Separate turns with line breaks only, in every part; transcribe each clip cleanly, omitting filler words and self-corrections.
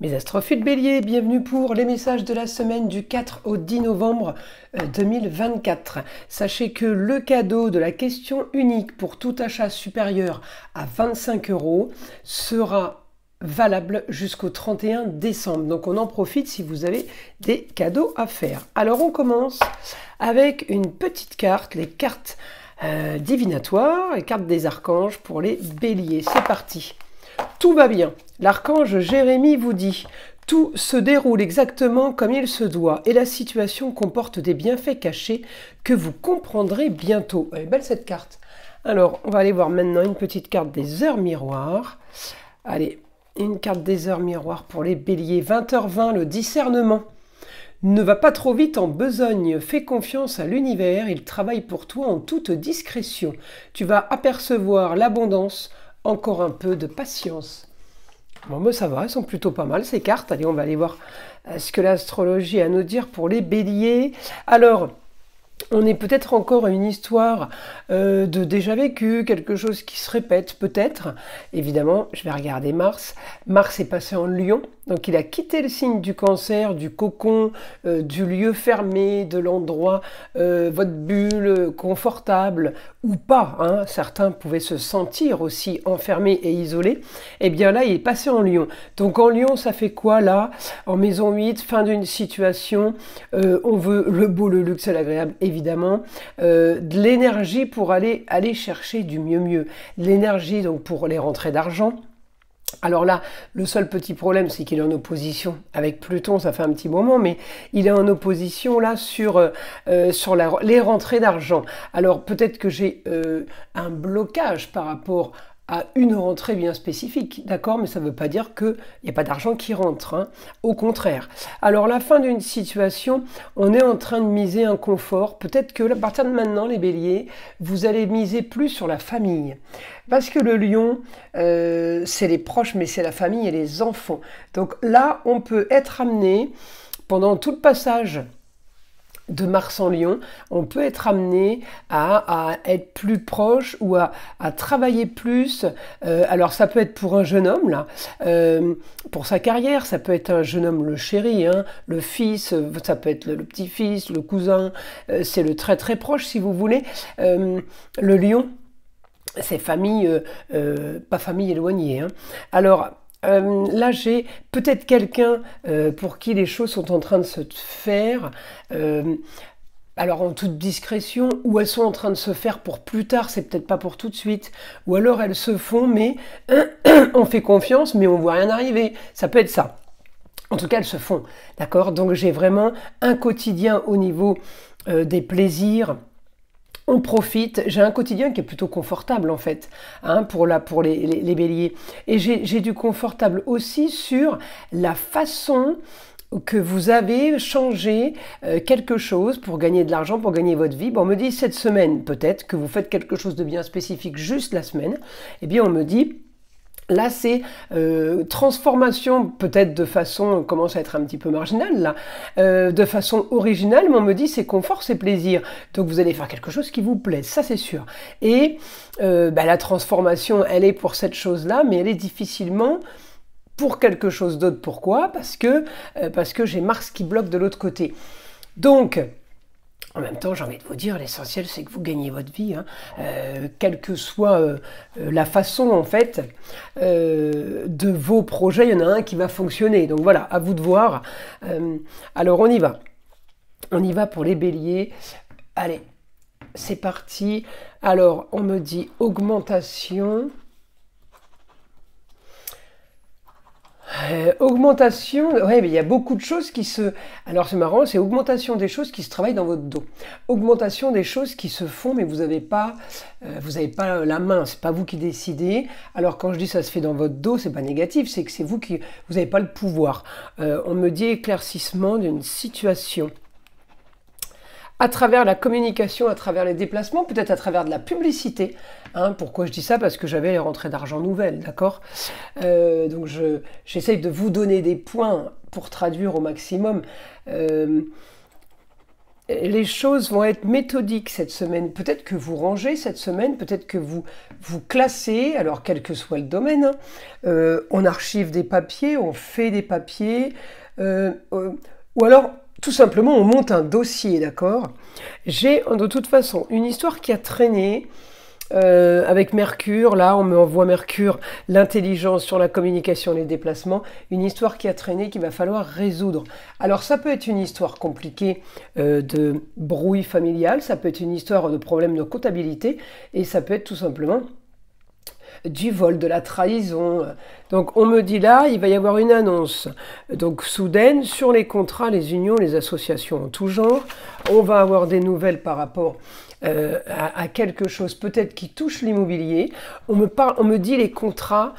Mes astrophiles béliers, bienvenue pour les messages de la semaine du 4 au 10 novembre 2024. Sachez que le cadeau de la question unique pour tout achat supérieur à 25 € sera valable jusqu'au 31 décembre. Donc on en profite si vous avez des cadeaux à faire. Alors on commence avec une petite carte, les cartes divinatoires, les cartes des archanges pour les béliers. C'est parti. Tout va bien. L'archange Jérémie vous dit « Tout se déroule exactement comme il se doit et la situation comporte des bienfaits cachés que vous comprendrez bientôt. » Elle est belle cette carte. Alors, on va aller voir maintenant une petite carte des heures miroirs. Allez, une carte des heures miroirs pour les béliers. 20h20, le discernement. Ne va pas trop vite en besogne, fais confiance à l'univers, il travaille pour toi en toute discrétion. Tu vas apercevoir l'abondance, encore un peu de patience. Bon, ben ça va, elles sont plutôt pas mal ces cartes. Allez, on va aller voir ce que l'astrologie a à nous dire pour les béliers. Alors, on est peut-être encore à une histoire de déjà vécu, quelque chose qui se répète peut-être. Évidemment, je vais regarder Mars. Mars est passé en Lion, donc il a quitté le signe du Cancer, du cocon, du lieu fermé, de l'endroit, votre bulle confortable ou pas. Hein. Certains pouvaient se sentir aussi enfermés et isolés. Et bien là, il est passé en Lion. Donc en Lion, ça fait quoi là? En maison 8, fin d'une situation, on veut le beau, le luxe et l'agréable, évidemment, de l'énergie pour aller chercher du mieux. L'énergie donc pour les rentrées d'argent. Alors là, le seul petit problème, c'est qu'il est en opposition avec Pluton, ça fait un petit moment, mais il est en opposition là sur les rentrées d'argent. Alors peut-être que j'ai un blocage par rapport à une rentrée bien spécifique, d'accord, mais ça ne veut pas dire qu'il n'y a pas d'argent qui rentre, hein. Au contraire. Alors la fin d'une situation, on est en train de miser un confort, peut-être que à partir de maintenant, les béliers, vous allez miser plus sur la famille, parce que le lion, c'est les proches, mais c'est la famille et les enfants. Donc là, on peut être amené, pendant tout le passage de Mars en Lion, on peut être amené à être plus proche ou à travailler plus. Alors ça peut être pour un jeune homme, là, pour sa carrière, ça peut être un jeune homme, le chéri, hein, le fils, ça peut être le petit-fils, le cousin, c'est le très très proche si vous voulez. Le lion, c'est famille, pas famille éloignée. Hein. Alors, là, j'ai peut-être quelqu'un pour qui les choses sont en train de se faire, alors en toute discrétion, ou elles sont en train de se faire pour plus tard, c'est peut-être pas pour tout de suite, ou alors elles se font, mais on fait confiance, mais on voit rien arriver. Ça peut être ça. En tout cas, elles se font, d'accord? Donc j'ai vraiment un quotidien au niveau des plaisirs. On profite, j'ai un quotidien qui est plutôt confortable en fait, hein, pour les béliers. Et j'ai du confortable aussi sur la façon que vous avez changé quelque chose pour gagner de l'argent, pour gagner votre vie. Bon, on me dit cette semaine peut-être que vous faites quelque chose de bien spécifique juste la semaine. Eh bien on me dit... Là, c'est transformation, peut-être de façon, on commence à être un petit peu marginale, là, de façon originale, mais on me dit c'est confort, c'est plaisir. Donc vous allez faire quelque chose qui vous plaise, ça c'est sûr. Et la transformation, elle est pour cette chose-là, mais elle est difficilement pour quelque chose d'autre. Pourquoi? Parce que j'ai Mars qui bloque de l'autre côté. Donc... En même temps, j'ai envie de vous dire, l'essentiel, c'est que vous gagnez votre vie, hein, quelle que soit la façon, en fait, de vos projets, il y en a un qui va fonctionner. Donc voilà, à vous de voir. Alors, on y va. On y va pour les béliers. Allez, c'est parti. Alors, on me dit augmentation... augmentation, ouais, mais il y a beaucoup de choses qui se... Alors c'est marrant, c'est augmentation des choses qui se travaillent dans votre dos. Augmentation des choses qui se font, mais vous n'avez pas la main, c'est pas vous qui décidez. Alors quand je dis ça se fait dans votre dos, c'est pas négatif, c'est que c'est vous n'avez pas le pouvoir. On me dit éclaircissement d'une situation. À travers la communication, à travers les déplacements, peut-être à travers de la publicité. Hein, pourquoi je dis ça? Parce que j'avais les rentrées d'argent nouvelles, d'accord? Donc j'essaye de vous donner des points pour traduire au maximum. les choses vont être méthodiques cette semaine. Peut-être que vous rangez cette semaine, peut-être que vous classez, alors quel que soit le domaine. On archive des papiers, on fait des papiers, ou alors tout simplement on monte un dossier, d'accord? J'ai de toute façon une histoire qui a traîné. Avec Mercure, là on me envoie Mercure, l'intelligence sur la communication, les déplacements, une histoire qui a traîné qu'il va falloir résoudre. Alors ça peut être une histoire compliquée de brouille familiale, ça peut être une histoire de problème de comptabilité, et ça peut être tout simplement du vol, de la trahison. Donc on me dit là, il va y avoir une annonce donc soudaine sur les contrats, les unions, les associations en tout genre. On va avoir des nouvelles par rapport à quelque chose peut-être qui touche l'immobilier. On me dit les contrats,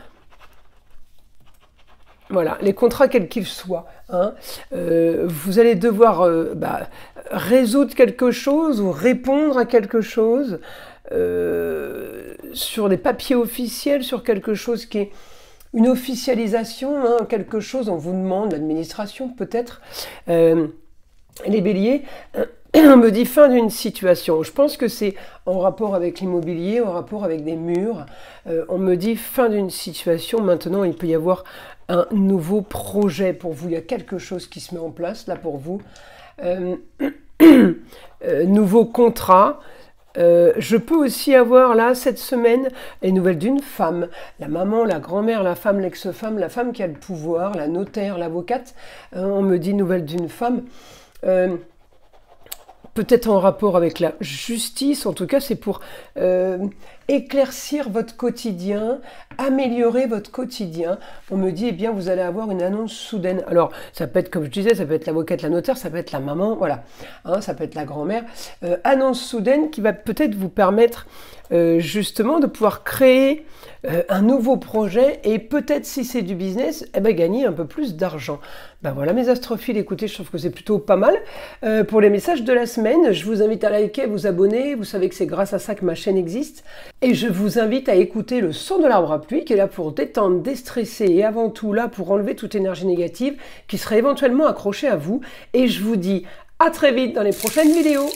voilà, les contrats quels qu'ils soient. Hein. Vous allez devoir résoudre quelque chose ou répondre à quelque chose sur des papiers officiels, sur quelque chose qui est une officialisation, hein, quelque chose on vous demande, l'administration peut-être. Les béliers, on me dit fin d'une situation. Je pense que c'est en rapport avec l'immobilier, en rapport avec des murs. On me dit fin d'une situation. Maintenant, il peut y avoir un nouveau projet pour vous. Il y a quelque chose qui se met en place là pour vous. Nouveau contrat. Je peux aussi avoir là cette semaine les nouvelles d'une femme, la maman, la grand-mère, la femme, l'ex-femme, la femme qui a le pouvoir, la notaire, l'avocate. On me dit nouvelle d'une femme. Peut-être en rapport avec la justice, en tout cas c'est pour éclaircir votre quotidien, améliorer votre quotidien. On me dit, eh bien vous allez avoir une annonce soudaine. Alors ça peut être, comme je disais, ça peut être l'avocate, la notaire, ça peut être la maman, voilà, hein, ça peut être la grand-mère. Annonce soudaine qui va peut-être vous permettre justement de pouvoir créer un nouveau projet et peut-être si c'est du business, eh ben, gagner un peu plus d'argent. Ben voilà mes astrophiles, écoutez, je trouve que c'est plutôt pas mal pour les messages de la semaine. Je vous invite à liker, vous abonner, vous savez que c'est grâce à ça que ma chaîne existe. Et je vous invite à écouter le son de l'arbre à pluie qui est là pour détendre, déstresser et avant tout là pour enlever toute énergie négative qui serait éventuellement accrochée à vous. Et je vous dis à très vite dans les prochaines vidéos.